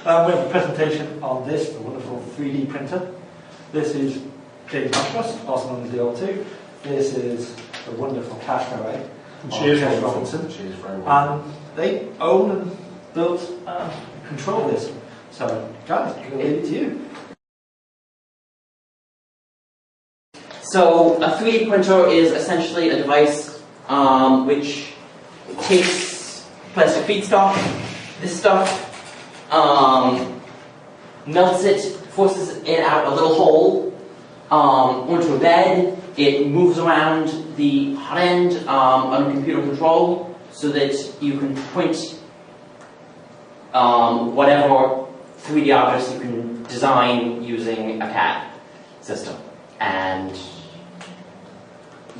We have a presentation on this, the wonderful 3D printer. This is Mastros, also known as the O2. This is the wonderful cash array. She is Jess wonderful. Robinson. She is very wonderful. And they own and built and control this. So, guys, I'm going to leave it to you. So a 3D printer is essentially a device which takes plastic feedstock, this stuff, melts it, forces it out a little hole onto a bed. It moves around the hot end under computer control so that you can print whatever 3D objects you can design using a CAD system. And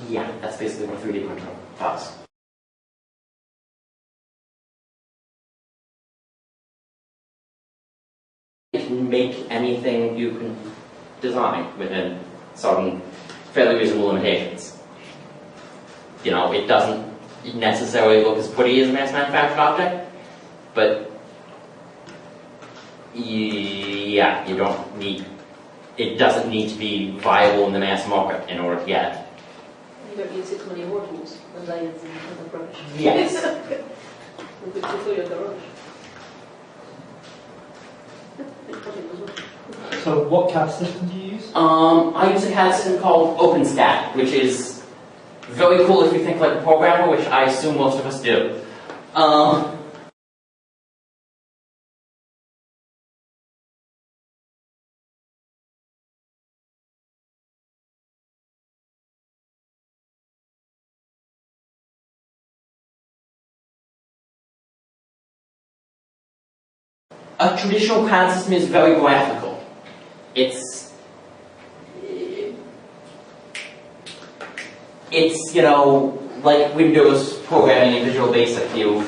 yeah, that's basically what a 3D printer does. You can make anything you can design within certain fairly reasonable limitations. You know, it doesn't necessarily look as pretty as a mass manufactured object, but yeah, you don't need. It doesn't need to be viable in the mass market in order to get it. You don't use it for any more tools and layers and other rubbish. Yes. Good to fill your garage. So, what CAD system do you use? I use a CAD system called OpenSCAD, which is very cool if you think like a programmer, which I assume most of us do. A traditional CAD system is very graphical. It's you know, like Windows programming in Visual Basic. You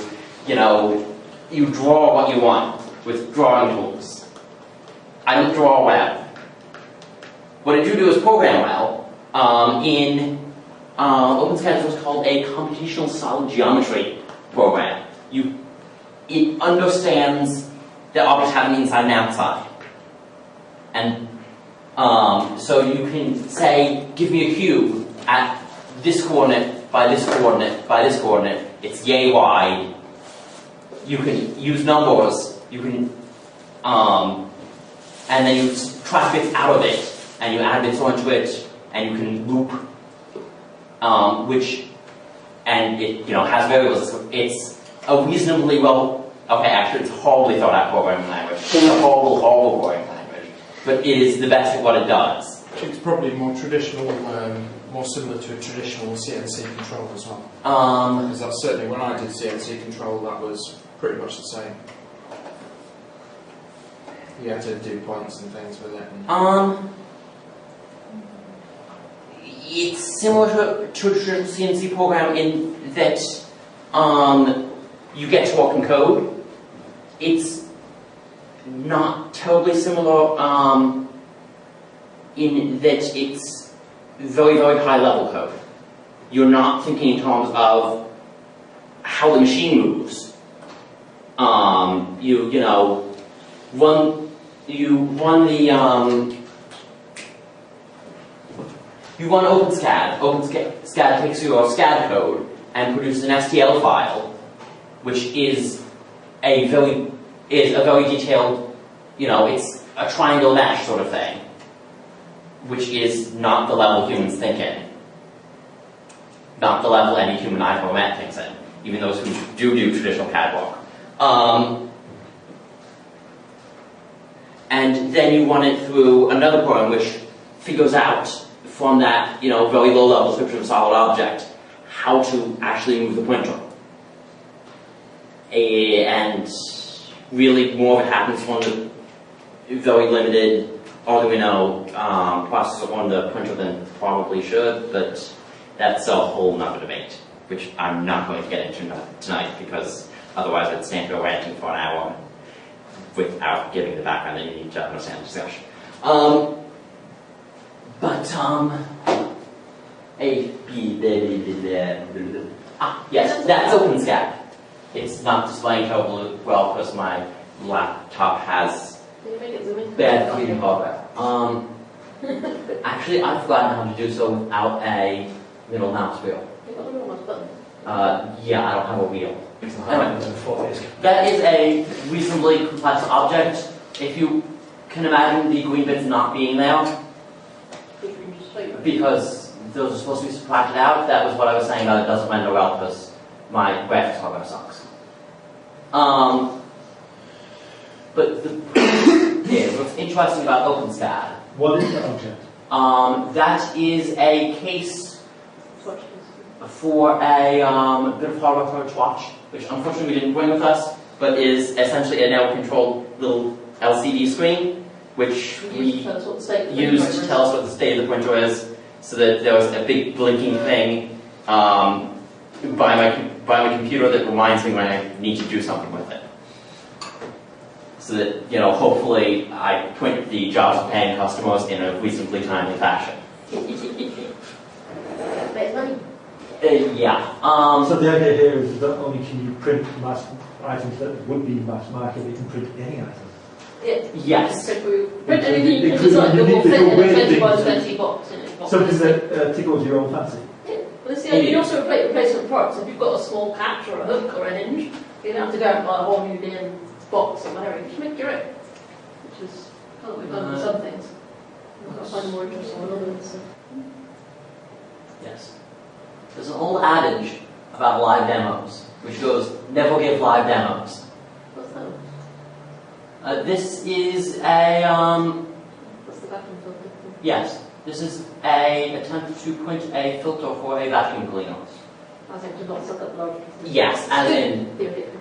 draw what you want with drawing tools. I don't draw well. What I do is program well. In OpenSCAD, is what's called a computational solid geometry program. It understands that objects have an inside and outside. And so you can say, give me a cube at this coordinate, by this coordinate, by this coordinate. It's yay wide. You can use numbers. You can, and then you subtract bits out of it, and you add bits onto it, and you can loop, and it has variables. It's a reasonably well. Okay, actually, it's a horribly thought out programming language. It's a horrible programming language. But it is the best at what it does. It's probably more traditional, more similar to a traditional CNC control as well. Because that's certainly when I did CNC control, that was pretty much the same. You had to do points and things with it. It's similar to a traditional CNC program in that you get to work in code. It's not terribly similar in that it's very, very high level code. You're not thinking in terms of how the machine moves. You run OpenSCAD. OpenSCAD takes your SCAD code and produces an STL file, which is a very detailed, it's a triangle mesh sort of thing, which is not the level humans think in, not the level any human eye format thinks in, even those who do traditional CAD work. And then you run it through another program which figures out from that, very low level description of a solid object how to actually move the printer. And really more of it happens on the very limited Arduino processor on the printer than probably should, but that's a whole nother debate, which I'm not going to get into tonight because otherwise I'd stand here ranting for an hour without giving the background that you need to understand the discussion. Yes, that's OpenSCAD. It's not displaying terribly well because my laptop has Can you make it zoom in? bad 3D hardware. Actually, I've forgotten how to do so without a middle mouse wheel. You've got the middle mouse button. Yeah, I don't have a wheel. Anyway. That is a reasonably complex object. If you can imagine the green bits not being there, Which we can just show you. because those are supposed to be subtracted out, that was what I was saying about it doesn't render well because my graphics hardware sucks. But what's interesting about OpenSCAD, What is the object? that is a case Swatch this. for a bit of hardware for a watch, which unfortunately we didn't bring with us, but is essentially a network-controlled little LCD screen, which we Tell us what the state of the used printer to is. tell us what the state of the printer is, so that there was a big blinking thing by my computer that reminds me when I need to do something with it. So that, you know, hopefully I print the jobs of paying customers in a reasonably timely fashion. Make money. Yeah. So the idea here is that not only can you print mass items that would be mass market, you can print any item. Yeah. Yes. Print anything you can decide that will fit in a 20 by 20 box. So does that tickles your own fancy? Yeah. Well, see, you also replace replacement parts. If you've got a small catch or a hook or a hinge, you don't have to go and buy a whole new damn box or whatever. You just make your own, which is what we've done with some things. I'll find more interesting on others. Yes. There's an old adage about live demos, which goes, never give live demos. What's that? This is a, What's the vacuum filter? yes, this is a attempt to print a filter for a vacuum cleaner. I think to not suck up large pieces. Yes, as in Theoretically.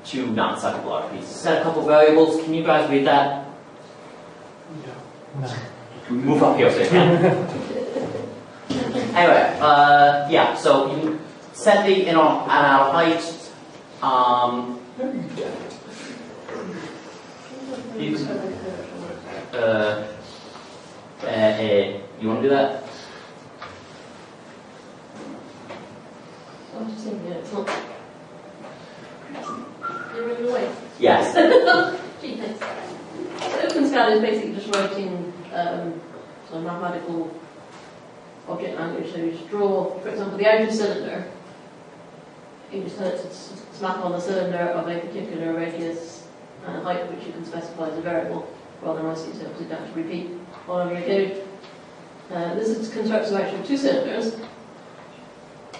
to not suck up large pieces. Set a couple variables. Can you guys read that? No. Move up here so you can. Anyway, yeah, so you set the inner and outer height. You want to do that? I'm just thinking, it's not. You're moving away. Yes. Gee, thanks. So OpenSCAD is basically just writing sort of mathematical object language. So you just draw, for example, the outer cylinder. You just tell it to snap on the cylinder of a particular radius and a height which you can specify as a variable, rather nicely so you don't have to repeat all over your code. This is constructs of actually two cylinders,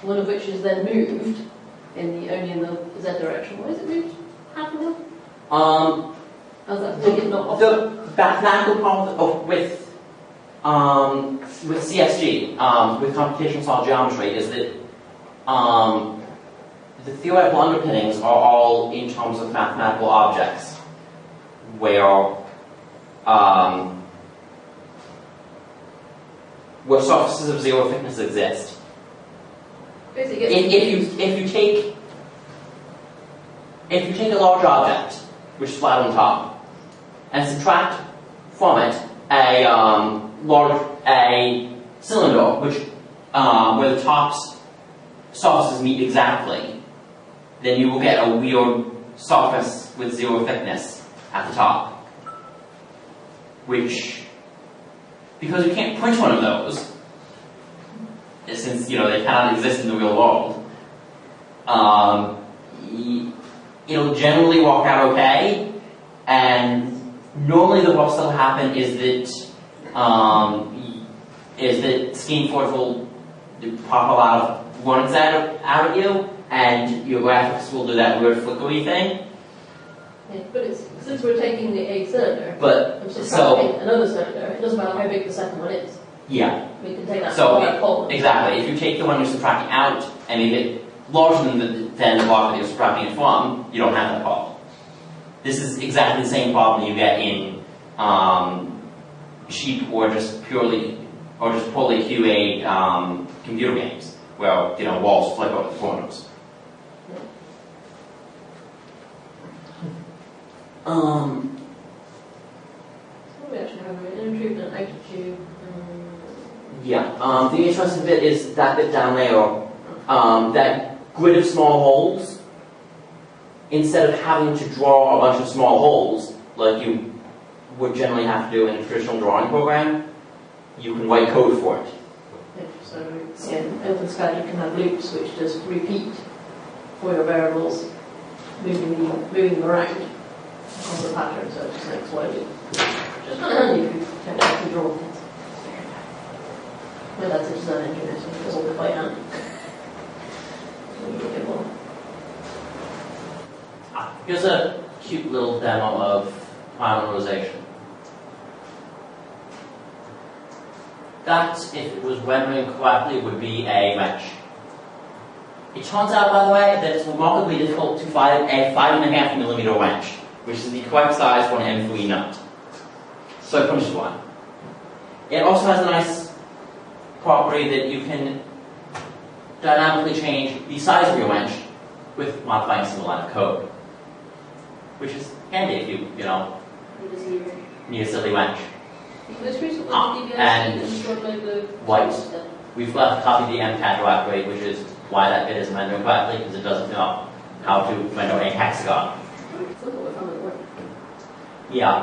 one of which is then moved only in the Z direction. Why is it moved half a mil? How's that make it not off? The mathematical problem with CSG, with computational solid geometry, is that the theoretical underpinnings are all in terms of mathematical objects, where surfaces of zero thickness exist. Basically, If you take a large object, which is flat on top, and subtract from it a cylinder, which where the top's surfaces meet exactly, then you will get a weird surface with zero thickness at the top. Which, because you can't print one of those, since they cannot exist in the real world, it'll generally work out okay, and normally the worst that'll happen is that Scheme Forge will pop a lot of warnings out at you, and your graphics will do that weird flickery thing. yeah, but since we're taking a cylinder But and so subtracting another cylinder, it doesn't matter how big the second one is. yeah. We can take that So, whole exactly, if you take the one you're subtracting out and make it larger than the block that you're subtracting it from, you don't have that problem. This is exactly the same problem you get in cheap or just poorly QA computer games, where walls flip out at the corners. We actually have an intrude and altitude. Yeah, the interesting bit is that bit down there, that grid of small holes. instead of having to draw a bunch of small holes, like you would generally have to do in a traditional drawing program, you can write code for it. So in OpenSCAD you can have loops which just repeat for your variables, moving them around across the pattern, so it just makes what I do. Which is kind of handy if you can draw things. My dad's a design engineer, so he does all this by hand. Here's a cute little demo of parameterization. That, if it was rendering correctly, would be a wrench. It turns out, by the way, that it's remarkably difficult to find a 5.5mm wrench, which is the correct size for an M3 nut. So it comes to one. It also has a nice property that you can dynamically change the size of your wrench with modifying a single line of code, which is handy if you need a silly wrench. And white. We've left copy the MCAD directory, which is why that bit isn't rendering correctly, because it doesn't know how to render a hexagon. Yeah.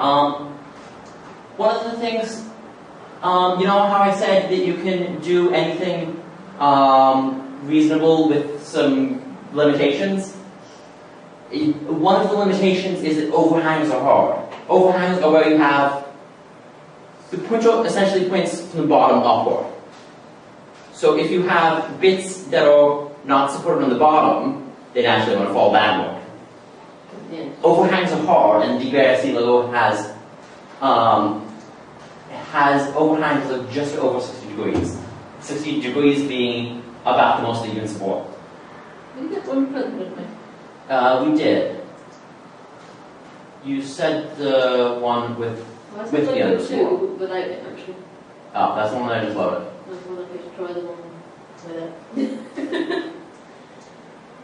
One of the things, you know how I said that you can do anything reasonable with some limitations? One of the limitations is that overhangs are hard. Overhangs are where you have the pointer essentially points from the bottom upward. So if you have bits that are not supported on the bottom, they naturally want to fall downward. Yeah. Overhangs are hard, and the BIC logo has overhangs of just over 60 degrees. 60 degrees being about the most that you can support. We did one print, didn't we? We did. You said the one with the underscore. Without it, actually. Oh, that's the one that I just loaded. That's the one I could try the one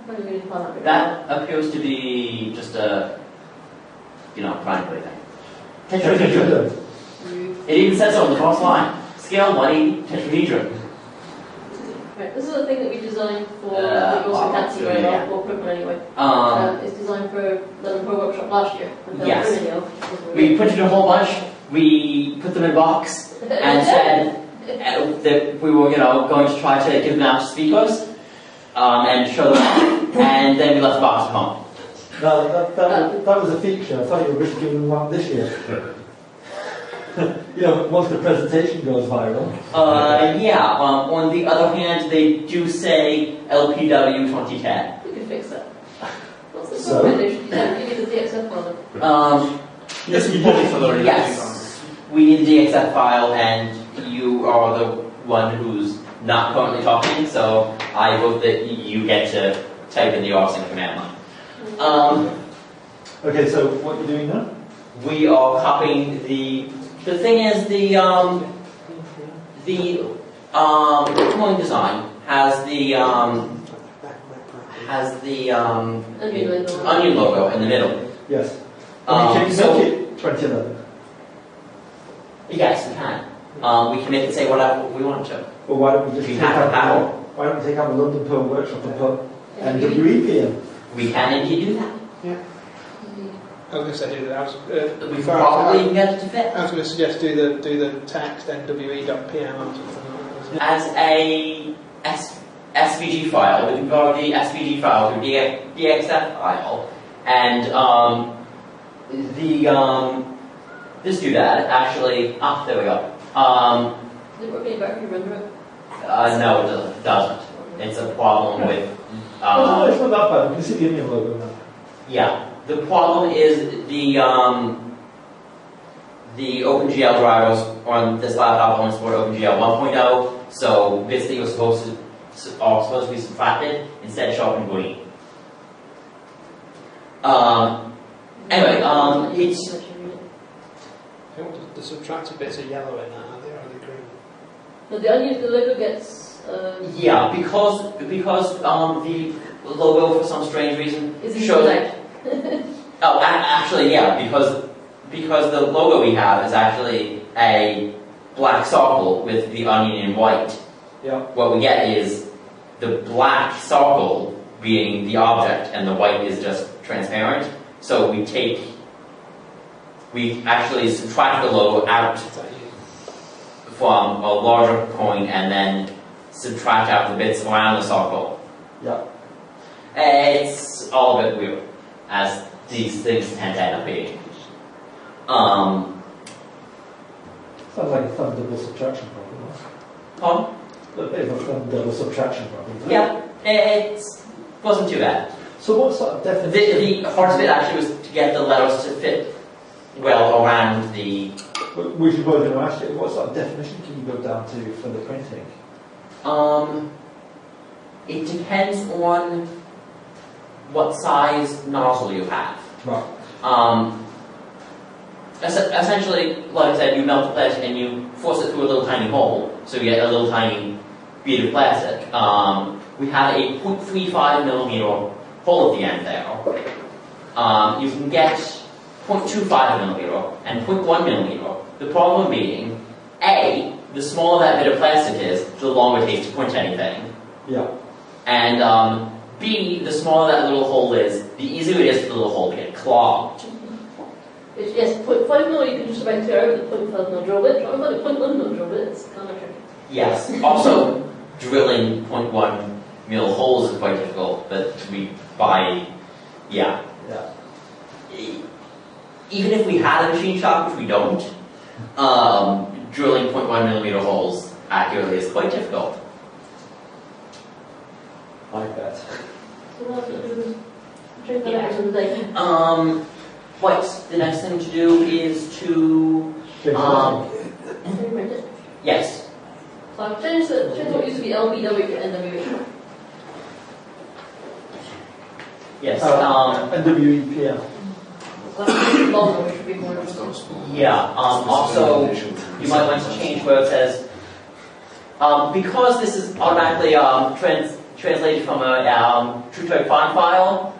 with it. That appears to be just a, triangle thing. Tetrahedron. It even says so on the first line. Scale 180 tetrahedron. Right, this is a thing that we designed for, that you also can't see very well, or Cripple anyway. It's designed for the Pro Workshop last year. Yes. We printed a whole bunch, we put them in a box, and said that we were, going to try to give them out to speakers, and show them, and then we left the box at home. No, that was a feature. I thought you were going to give them one this year. Once the presentation goes viral. Yeah. On the other hand, they do say LPW 2010. We can fix that. What's the recommendation? You need the DXF file. Yes, we did it for the yes, we need the DXF file, and you are the one who's not currently talking, so I hope that you get to type in the RSync command line. Okay, so what are you doing now? We are copying the thing is the coin design has the onion logo in the middle. Yes. Can you make it 2011? Yes, we can. We can make it say whatever we want to. Well, why don't we just take out the London Pro Workshop and put NWEPM? We can indeed do that. Yeah. I was going to say do that. We probably get it to fit. I was going to suggest do the text NWE.pm or something. As a SVG file, we can go to the SVG file to DXF file, and this doodad actually. There we go. Does it work any better if you render it? No, it doesn't. It's a problem with. It's not that bad. You can see the Indian logo now. Yeah. The problem is the OpenGL drivers on this laptop only support OpenGL 1.0, so bits that are supposed to be subtracted instead show up in green. Anyway, it's. I think the subtracted bits are yellow in that, are they green? No, the logo gets. Yeah, because the logo for some strange reason shows. Oh, actually, yeah, because the logo we have is actually a black circle with the onion in white. Yeah. What we get is the black circle being the object, and the white is just transparent. So we actually subtract the logo out from a larger coin and then subtract out the bits around the circle. Yeah. It's all a bit weird, as these things tend to end up being. Sounds like a fun double subtraction problem. Pardon? A bit of a fun double subtraction problem. Yeah, it wasn't too bad. So what sort of definition? The hardest bit actually was to get the letters to fit well around the... We should both going to ask you, what sort of definition can you go down to for the printing? It depends on what size nozzle you have. Right. Essentially, like I said, you melt the plastic and you force it through a little tiny hole, so you get a little tiny bead of plastic. We have a 0.35 millimeter hole at the end there. You can get 0.25 millimeter and 0.1 millimeter. The problem being, A, the smaller that bit of plastic is, the longer it takes to print anything. Yeah. And B, the smaller that little hole is, the easier it is for the little hole to get clogged. Yes, 0.5 mil you can just about clear out the 0.5 mil drill bit. But the 0.1 mil drill bit is kind of tricky. Yes. Also, drilling 0.1 mil holes is quite difficult, but yeah. Even if we had a machine shop, which we don't, drilling 0.1 millimeter holes accurately is quite difficult. I bet. So what else do we do? Check that out of the day. What the next thing to do is to yes. So I've changed what used to be LBW to NWE. Yes. NWEPL. Longer, which would be more Yeah. Also, you might want to change where it says because this is automatically translated from a TrueType font file.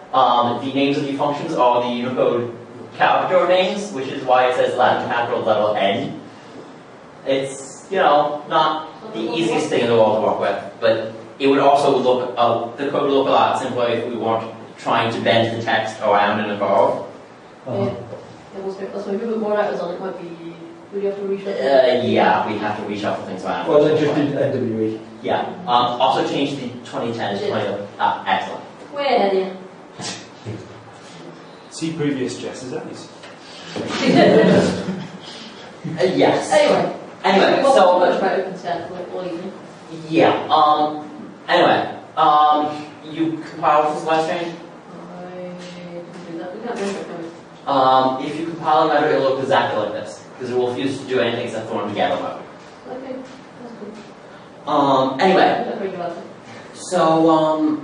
The names of the functions are the Unicode character names, which is why it says Latin capital letter N. It's, not the easiest thing in the world to work with, but it would also look, the code would look a lot simpler if we weren't trying to bend the text around and above. Yeah, so if we put more letters on, it might be, would you have to reshuffle? Yeah, we have to reshuffle things around. Well, then just do NWE. Yeah. Also change the 2010 to 20. Excellent. Way ahead, yeah. See previous Jess, is that easy? Yes. Anyway, so much about OpenSCAD all evening. Yeah. Anyway, you compiled this last change? I can do that. We can't do it, can we? If you compile a matter, it'll look exactly like this, because it will refuse to do anything except throw them together mode. Okay, that's good. Anyway, Don't worry about it. so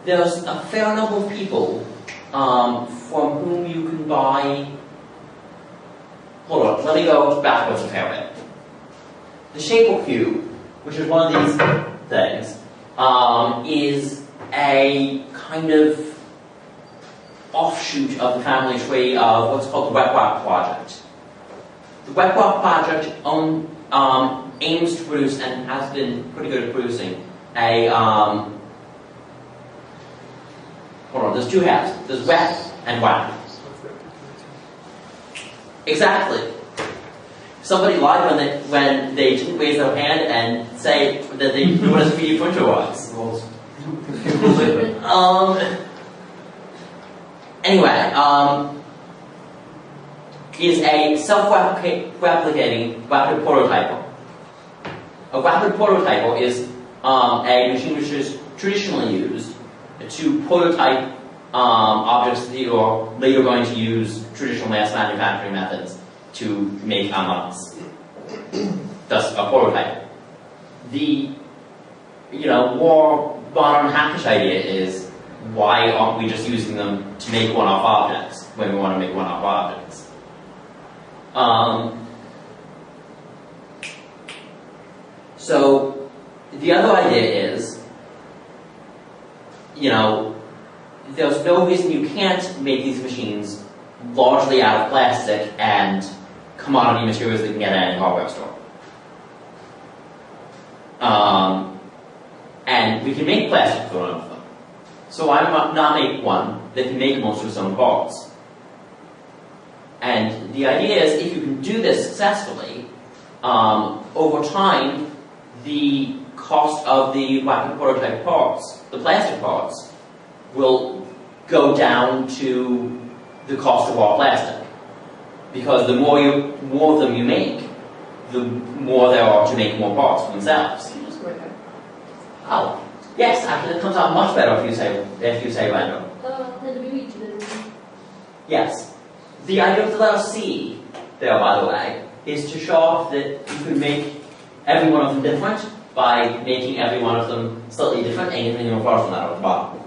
there's a fair number of people from whom you can buy. Hold on, let me go backwards a fair bit. The Shaper cube, which is one of these things, is a kind of offshoot of the family tree of what's called the WebWap project. The WebWap project aims to produce, and has been pretty good at producing, a hold on, there's two halves. There's WEP and WAP. Exactly. Somebody lied when they didn't raise their hand and say that they knew what a 3D printer was. Anyway, is a self-replicating rapid prototyper. A rapid prototyper is a machine which is traditionally used to prototype objects that you are later going to use traditional mass manufacturing methods to make amounts. Thus, a prototype. The more modern hackish idea is, why aren't we just using them to make one-off objects when we want to make one-off objects? So the other idea is, there's no reason you can't make these machines largely out of plastic and commodity materials that you can get at any hardware store. And we can make plastic for one of them. So why not make one that can make most of its own parts? And the idea is, if you can do this successfully, over time, the cost of the wacky prototype parts, the plastic parts, will go down to the cost of raw plastic. Because the more of them you make, the more there are to make more parts for themselves. Oh, yes, actually, it comes out much better if you say random. Yes. The idea of the letter C there, by the way, is to show off that you can make every one of them different by making every one of them slightly different and giving them a partial letter at the bottom.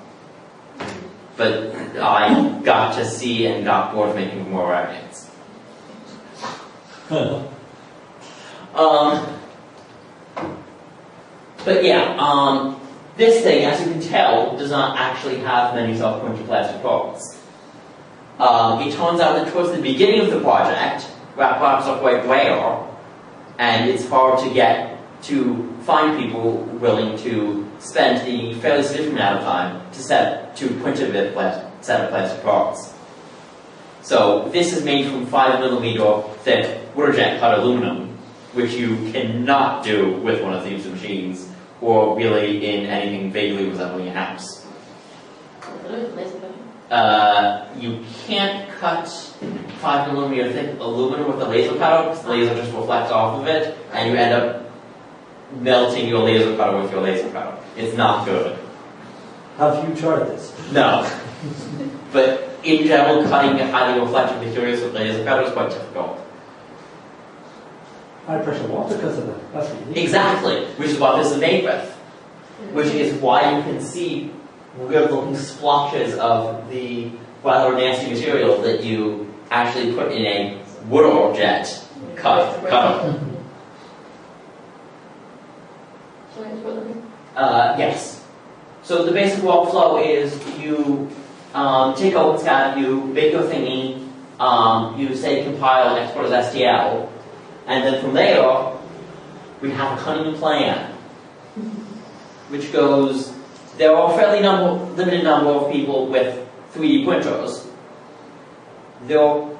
But I got to C and got bored of making more variants. But yeah, this thing, as you can tell, does not actually have many self-pointed plastic parts. It turns out that towards the beginning of the project, wrap parts are quite rare, and it's hard to find people willing to spend the fairly significant amount of time to print a set of plastic parts. So this is made from 5mm thick waterjet cut aluminum, which you cannot do with one of these machines, or really in anything vaguely resembling a house. You can't cut 5mm thick aluminum with a laser cutter, because the laser just reflects off of it, and you end up melting your laser cutter with your laser cutter. It's not good. Have you tried this? No. But in general, cutting highly reflective materials with laser cutter is quite difficult. High pressure water cutter, that's easy. Exactly, which is what this is made with. Which is why you can see weird looking splotches of the rather nasty material that you actually put in a water jet cutter. Yes. So the basic workflow is you take OpenSCAD, you make your thingy, you say compile, export as STL, and then from there, we have a cunning plan, which goes, there are a fairly limited number of people with 3D printers. There are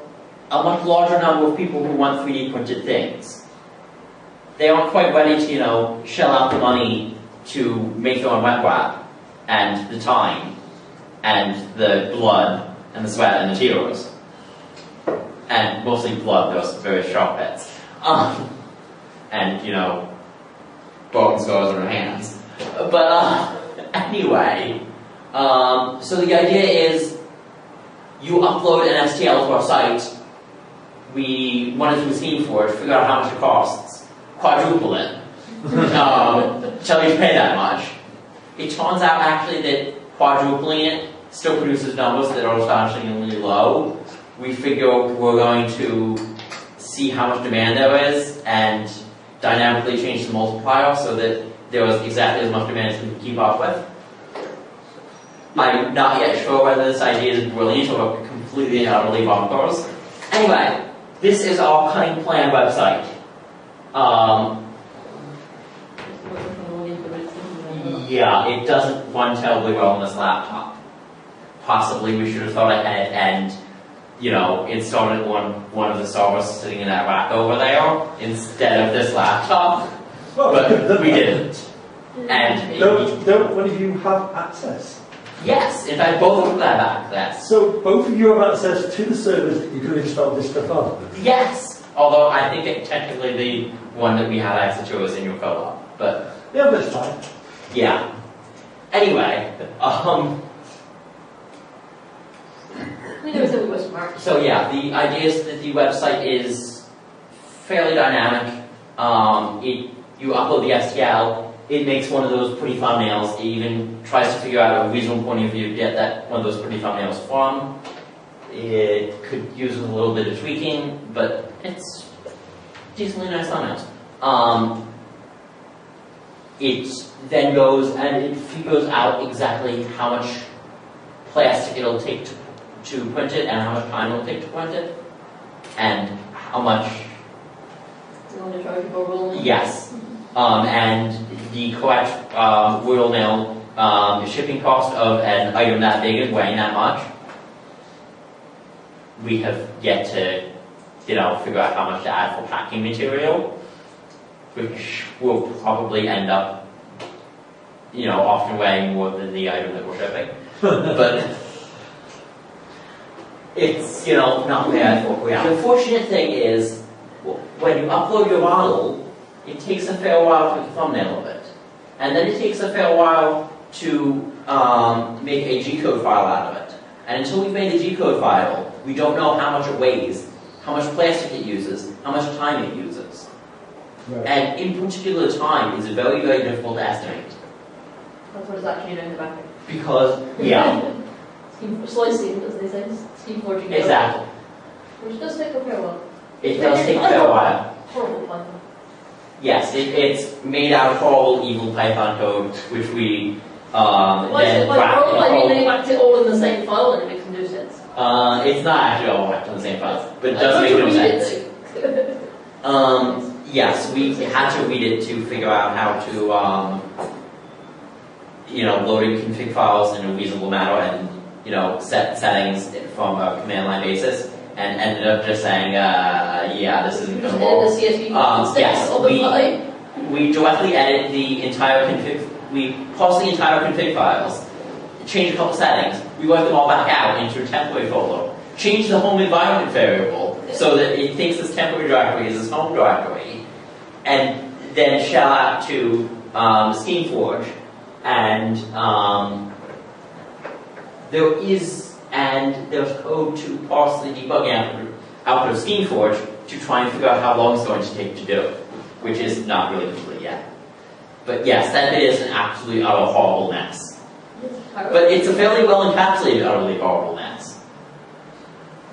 a much larger number of people who want 3D printed things. They aren't quite ready to, shell out the money to make their own wet wrap, and the time, and the blood, and the sweat, and the tears. And mostly blood, those very sharp bits. And, broken scars on their hands. But, anyway, so the idea is you upload an STL to our site, we wanted to do a scheme for it, figure out how much it costs, quadruple it, tell you to pay that much. It turns out actually that quadrupling it still produces numbers that are astonishingly low. We figure we're going to see how much demand there is and dynamically change the multiplier so that there is exactly as much demand as we can keep up with. I'm not yet sure whether this idea is brilliant or completely and utterly bonkers. Anyway, this is our cunning plan website. Yeah, it doesn't run terribly well on this laptop. Possibly we should have thought ahead and, installed it on one of the servers sitting in that rack over there instead of this laptop. Well, but we didn't. And don't one of you have access? Yes, in fact, both of them have access. So both of you have access to the servers that you could install this stuff on? Yes, although I think technically the one that we have access to is in your co-op, but yeah, that's fine. Yeah. Anyway, so yeah, the idea is that the website is fairly dynamic. You upload the STL, it makes one of those pretty thumbnails. It even tries to figure out a reasonable point of view to get that one of those pretty thumbnails from. It could use a little bit of tweaking, but it's decently nice thumbnails. It then goes and it figures out exactly how much plastic it'll take to print it and how much time it'll take to print it and how much. Yes. And the correct royal mail the shipping cost of an item that big and weighing that much, we have yet to, figure out how much to add for packing material, which will probably end up, often weighing more than the item that we're shipping. But it's, not where I thought we are. The unfortunate thing is, when you upload your model, it takes a fair while to make a thumbnail of it. And then it takes a fair while to make a G-code file out of it. And until we've made the G-code file, we don't know how much it weighs, how much plastic it uses, how much time it uses. Right. And in particular, time is very, very difficult to estimate. That's what it's actually in the back. Because, yeah. Slicing, as they say, steam forging. Exactly. Which does take a fair while. It does take a fair while. Horrible Python. Yes, it's made out of horrible, evil Python code, which we then wrap in I mean, code. they whacked it all in the same file and it makes no sense. It's not actually all wrapped in the same file, but it does make no sense. Yes, we had to read it to figure out how to, load in config files in a reasonable manner and, set settings from a command line basis, and ended up just saying, yeah, this isn't going to work. The CSV Yes, we directly edit the entire config. We parse the entire config files, change a couple settings, we work them all back out into a temporary folder, change the home environment variable so that it thinks this temporary directory is its home directory, and then shell out to SchemeForge, and there's code to parse the debugging output of SchemeForge to try and figure out how long it's going to take to do it, which is not really complete yet. But yes, that is an absolutely utter horrible mess. But it's a fairly well encapsulated utterly horrible mess.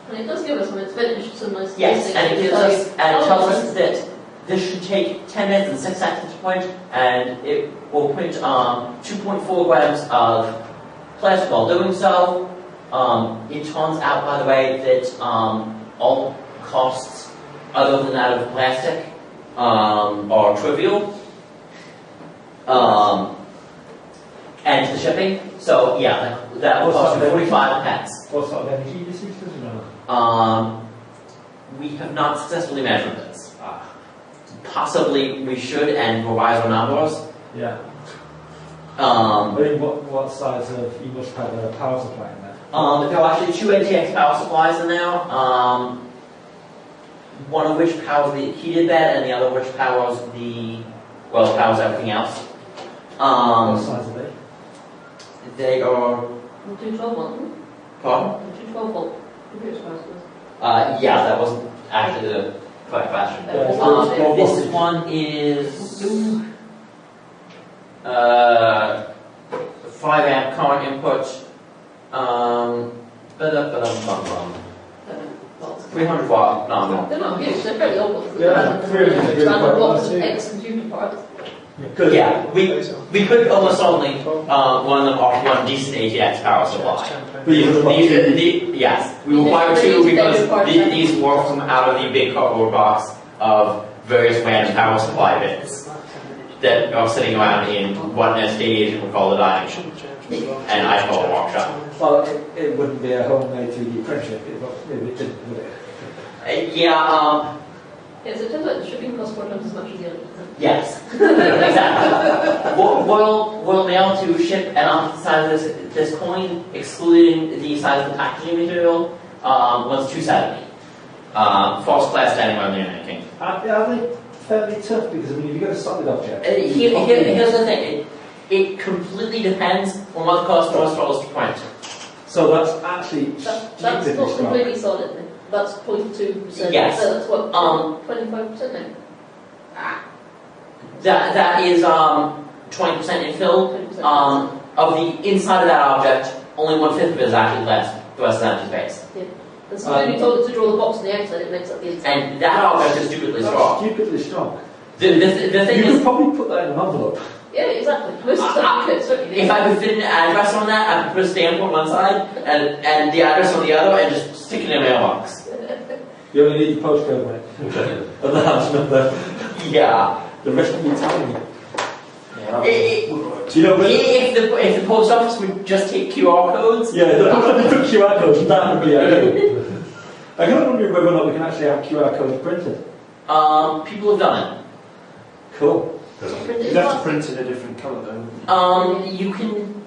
And it does give us, when it's finished, some nice Yes, and it tells us that this should take 10 minutes and 6 seconds to print, and it will print 2.4 grams of plastic while doing so. It turns out, by the way, that all costs other than that of plastic are trivial. And the shipping, so yeah, that will cost you 45 pence. What sort of energy usage does it know? We have not successfully measured this. Possibly we should and revise our numbers. Yeah. I mean, what size of, you must have a power supply in there? There are actually 2 ATX power supplies in there. One of which powers the heated bed and the other which powers powers everything else. What size are they? They are... 212 volt. Pardon? 212 volt. Computer supplies. Yeah, that wasn't actually the correct question. This one is 5 amp current input. 300 watt. No. They're not huge, they're fairly old ones. Yeah, Standard blocks of ex-computer parts. Yeah, we could almost only one of them off one decent ATX power supply. Yes, we require 2 because these work from out of the big cardboard box of various random power supply bits that are sitting around in what an estate agent would call the dining room, and I call a workshop. Well, it wouldn't be a homemade 3D printer if it didn't, would it? Yeah, Yes, it turns out the shipping costs 4 times as much as the other. yes, exactly. We'll mail to ship and on the side of this coin, excluding the size of the packaging material, was $270. False class standing around the United Kingdom. Are they fairly tough? Because I mean, if you've got a solid object. Here's the thing. It completely depends on what the cost of us to print. So that's actually That's stupidly not strong. completely solid then. That's 0.2%. Yes. So that's what, 25% now? That is 20% infill. 20%. Of the inside of that object, only 1/5 of it is actually glass. The rest is empty space. Yeah. And so when you told it to draw the box on the outside, it makes up the inside. And that object is stupidly That's strong. stupidly strong. The thing You is, could probably put that in an envelope. Yeah, exactly. Most of the stuff you could, certainly. if I could fit an address on that, I could put a stamp on one side and the address on the other and just stick it in a mailbox. You only need the postcode, mate. And the house number. Yeah. The rest will be tiny. It, Do you know when? If the post office would just take QR codes. Yeah, they put QR codes, that would be ideal. I kind of wonder whether or not we can actually have QR codes printed. People have done it. Cool. You'd have to print in a different colour though. You can.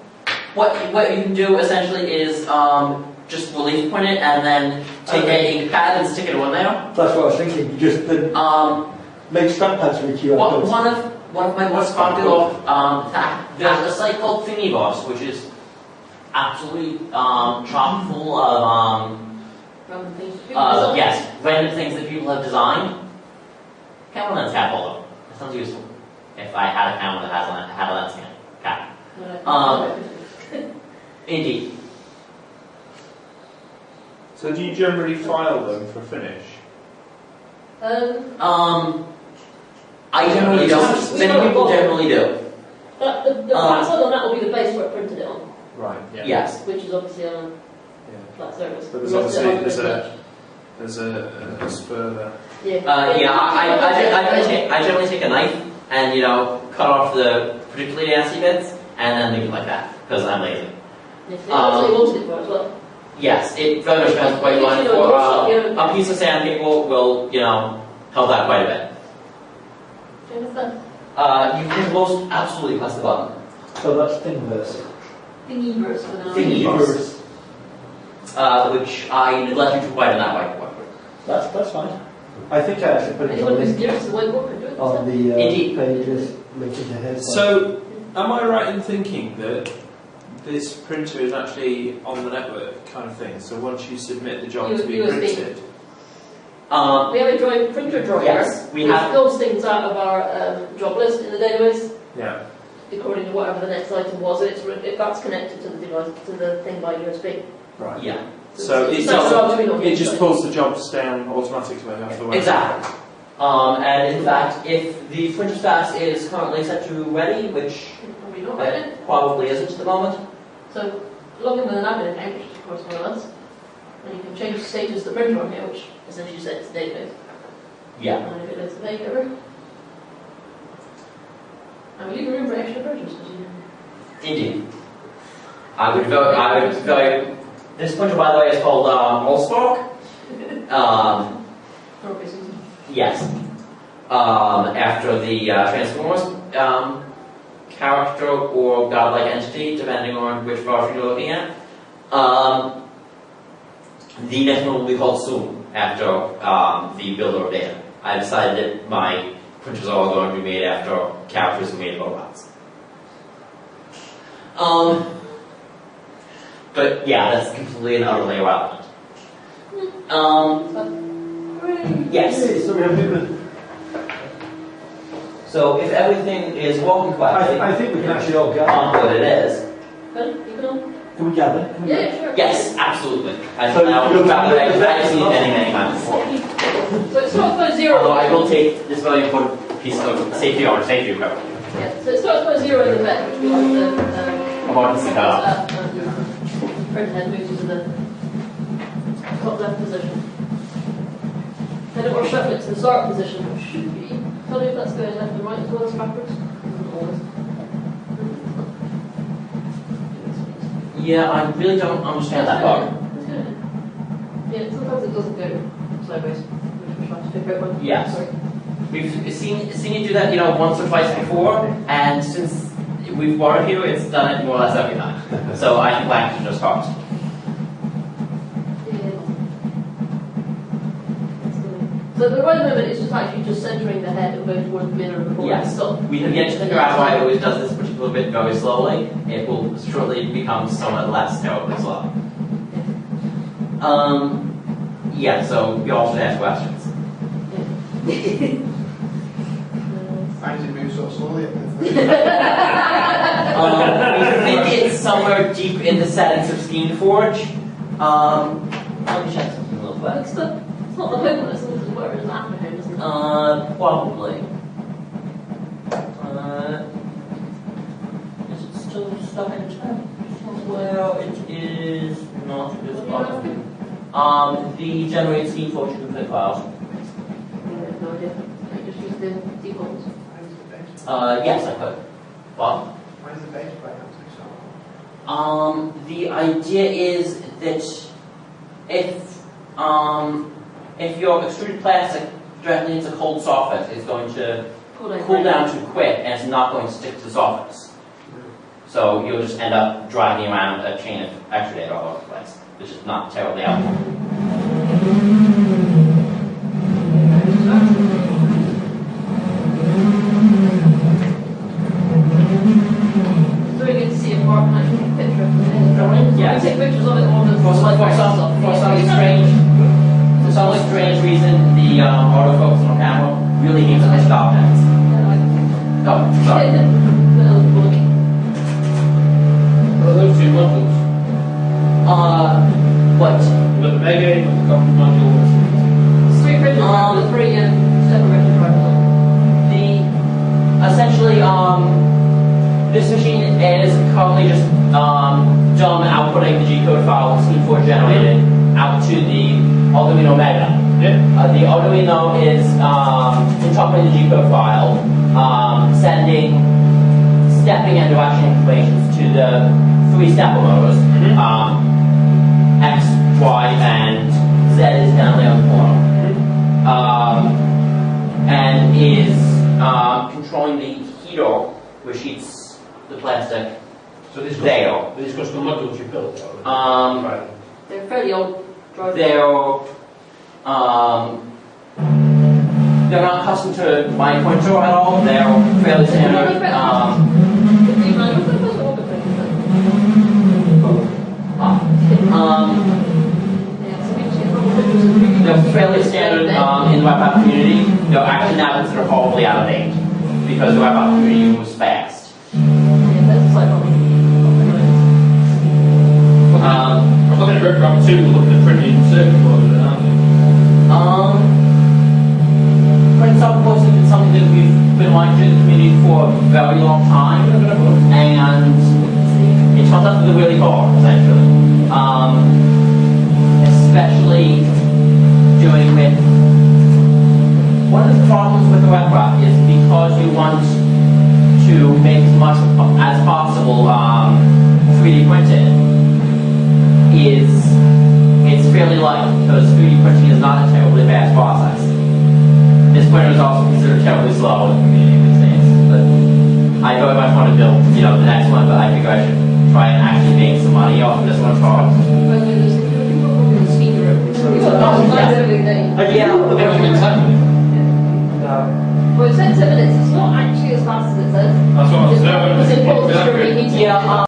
What you can do essentially is just relief print it and then take an ink pad and stick it on there. That's what I was thinking. You just make stamp pads with QR codes. One of my most popular there's a site called Thingiverse, which is absolutely chock full of Random things. yes, random things that people have designed. Camera lens cap holder. That sounds useful. If I had a camera that had a lens cap. Indeed. So do you generally file them for finish? I generally don't. Many people generally do. But the password on that will be the base where it printed it on, Right. Yeah. Yes. which is obviously on a flat surface. But there's The rest of it obviously on there's a spur there. I generally take a knife and cut off the particularly nasty bits and then leave it like that because I'm lazy. Yes, it actually wanted it for as well. Yes, it very much depends what you want for. A piece of sandpaper will help out quite a bit. Do you understand? You can most absolutely press the button. So that's Thingiverse. Thingiverse for now. Thingiverse. Which I neglected to write in that whiteboard. That's fine. I think I actually put it Anyone on who's the, nearest to the whiteboard can do it. on the Indeed. pages linking to his. So, am I right in thinking that this printer is actually on the network kind of thing? So once you submit the job to be USB. printed, We have a printer drawer Yes, we which have. fills things out of our job list in the database yeah. according to whatever the next item was. If that's connected to the device, to the thing by USB. Right. Yeah. So it's it not doesn't. doing on It the just site. pulls the jobs down automatically after the Exactly. And in fact, if the printer status is currently set to ready, which Probably not right it probably isn't at the moment, So log in with an admin account, which is of course one of us, and you can change the status of the printer on here, which essentially sets the database. yeah. And if it loads the page over. And we leave room for extra versions because Indeed. I would very. This printer, by the way, is called Allspark. Yes. After the Transformers character or godlike entity, depending on which version you're looking at. The next one will be called Soon, after the builder of data. I decided that my printers are all going to be made after characters who made robots. But yeah, that's completely and utterly irrelevant. Yes. Okay, so we have movement. So if everything is working correctly, I think we can actually all gather. on what it is. Can we gather? Can we gather? Yeah, sure. Yes, absolutely. I So now you'll- I've seen many times before. So it starts by 0. Although I will take this very important piece of safety equipment. Yeah, so it starts by 0 in the bed, which we like the Emergency cutoff. print head moves to the top left position. Then it will shuffle it to the start position, which should be. Tell me if that's going left and right as well as backwards. Doesn't always. Yeah, I really don't understand that part. Yeah, sometimes it doesn't go sideways, which we're trying to figure out. Yes. Sorry. We've seen you do that, once or twice before, and since we've worked here, it's done it more or less every time. So I think language is just hard. So the right movement is just actually just centering the head and going towards the middle of the board. Yes. Stop. We can get to figure out why it always does this particular bit very slowly. It will shortly become somewhat less terribly slow. Yeah, so we all should ask questions. Why does it move so slowly? We think it's somewhere deep in the settings of SteamForge. Let me check something real quick. It's not the home one, it's whatever it is after home, isn't it? Probably. Is it still stuck in chat? Well, it is not. It is not. The generate SteamForge you can put files. I have no idea. I just use the defaults. Yes, I could. What? Where's the base plate actually? The idea is that if your extruded plastic directly into cold soffit, it's going to cool down too quick and it's not going to stick to the soffits. So you'll just end up dragging around a chain of extrudator all over the place, which is not terribly helpful. It's really good to see a more actual picture of the drawing. Yes. We take pictures of it on the For some strange reason, the autofocus on camera really needs to miss objects. Oh, sorry. Are those two modules? What? You've got the Mega, you've got the Common module. Three printed drivers, three separate printed drivers. Essentially, this machine is currently just dumb outputting the G-code file C4 generated out to the Arduino Mega. Yeah. The Arduino is interpreting the G-code file, sending stepping and direction information to the three stepper motors. X, Y, and Z is down there on the corner. And is controlling the heater, which heats the plastic. So these there. custom modules you built? Right. They're fairly old drivers. They're not custom to my pointer at all. They're fairly standard. They're fairly standard in the web app community. They're actually now considered horribly out of date because the web app community moves fast. I'm looking at Riprap 2, we're looking at printing circuit boards, aren't we? Print software has been something that we've been wanting to do in the community for a very long time, and it turns out to be really hard, essentially. Especially doing with one of the problems with the web app is because you want to make as much as possible 3D printed. It's fairly light because 3D printing is not a terribly fast process. This printer is also considered terribly slow in the community these days. But I very much want to build, the next one, but I figure I should try and actually make some money off of this one first. Well, it said 10 minutes. It's not actually as fast as it says. That's what I was It's not doing. as important as reheating. Yeah.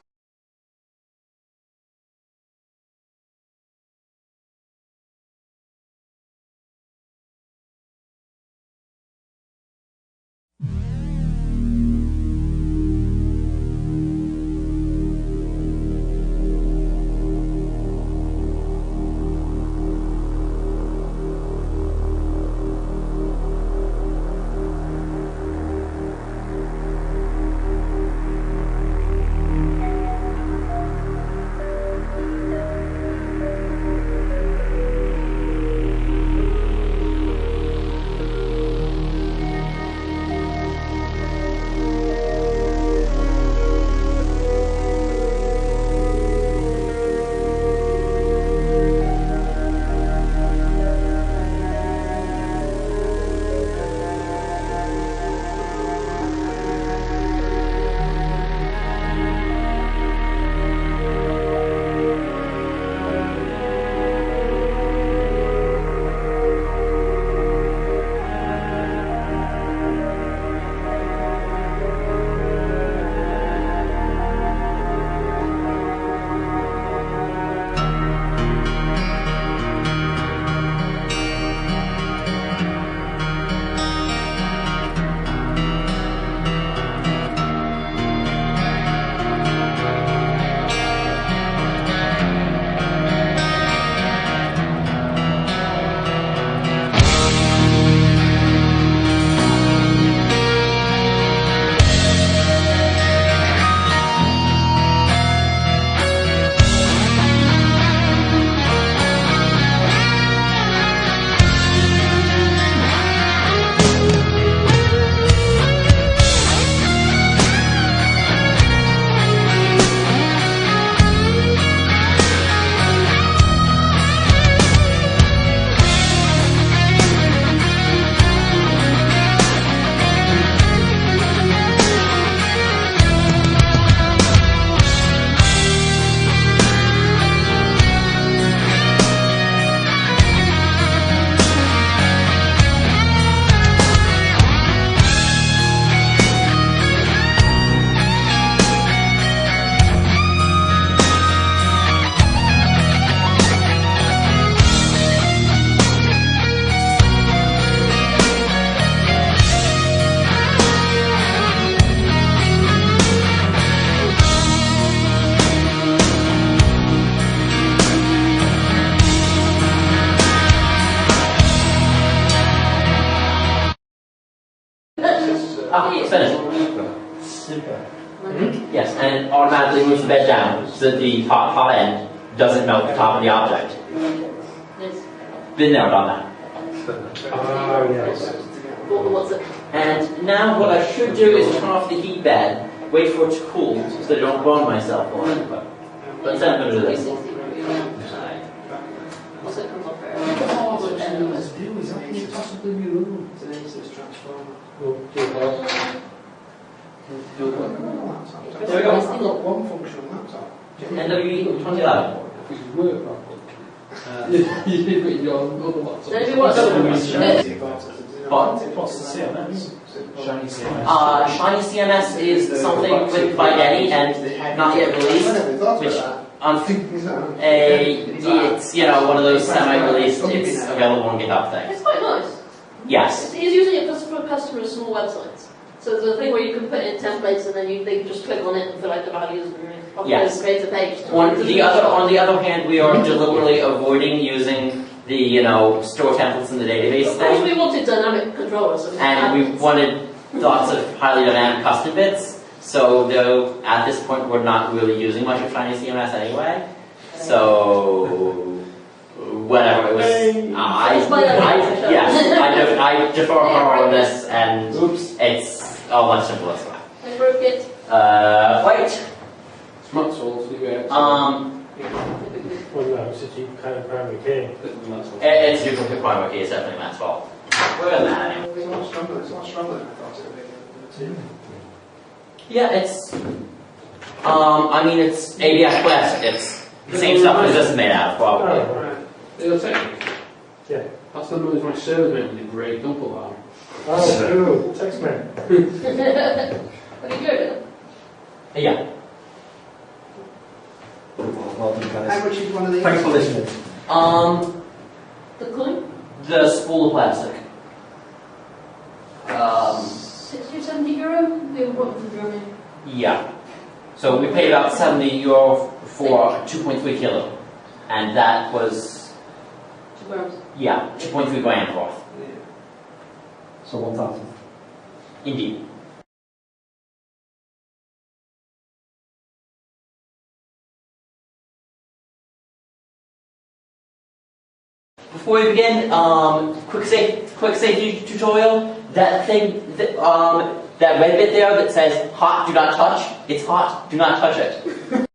Ah, it's finished. Super. Yes, and it automatically moves the bed down so that the top end doesn't melt the top of the object. Yes. Been there, done that. Oh, yes. What's it? And now what I should do is turn off the heat bed, wait for it to cool so that I don't burn myself on it. But instead I'm going to do this. 360 degree. So it comes off very There we go. I've got one functional laptop. NWE 2011. Maybe what's What's the CMS? Shiny CMS. Shiny CMS is something with by Denny and not yet released, which it's one of those semi-released. It's available on GitHub things. It's quite nice. Yes. It's using it for customers' small websites. So there's a thing where you can put in templates and then they can just click on it and fill out the values and Yes. create a page. On the other hand, we are deliberately avoiding using the store templates in the database Of course, thing, we wanted dynamic controllers. and we wanted lots of highly dynamic custom bits. So though at this point we're not really using much of Shiny CMS anyway. So whatever it was, I defer her on this, and it's a much simpler stuff. I broke it. Wait. Mastros, Well, no, it's a cheap kind of primary key. It's duplicate primary key, it's definitely Matt's fault. We're in that anyway. It's a lot stronger than I thought it would be. Yeah, it's it's ABS Classic, it's the same stuff as this is made out of, probably. Yeah. That's the noise my server made with the grey dump alarm. Oh, cool. Text me. What are you doing? Yeah. Well done, How guys. much is one of these? Thanks for listening. The coin? The spool of plastic. 60 or 70 euro? They were bought from Germany. Yeah. So we paid about €70 for 2.3 kilo. And that was, 2 grams. 2.3 grams worth. So 1,000. Indeed. Before we begin, quick safety tutorial. That thing, that red bit there that says "hot, do not touch." It's hot. Do not touch it.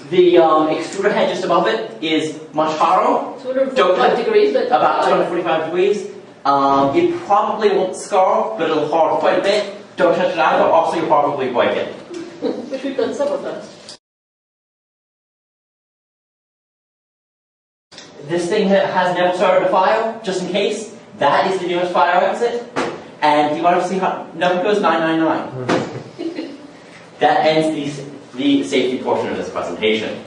The extruder head just above it is much hotter. 245 degrees. But About 245 degrees. It probably won't scar, but it'll hard quite a bit. Don't touch it either. Also, you'll probably break it. Which we've done several times. This thing has never started a fire, just in case. That is the nearest fire exit. And you want to see how number goes 999. That ends the safety portion of this presentation.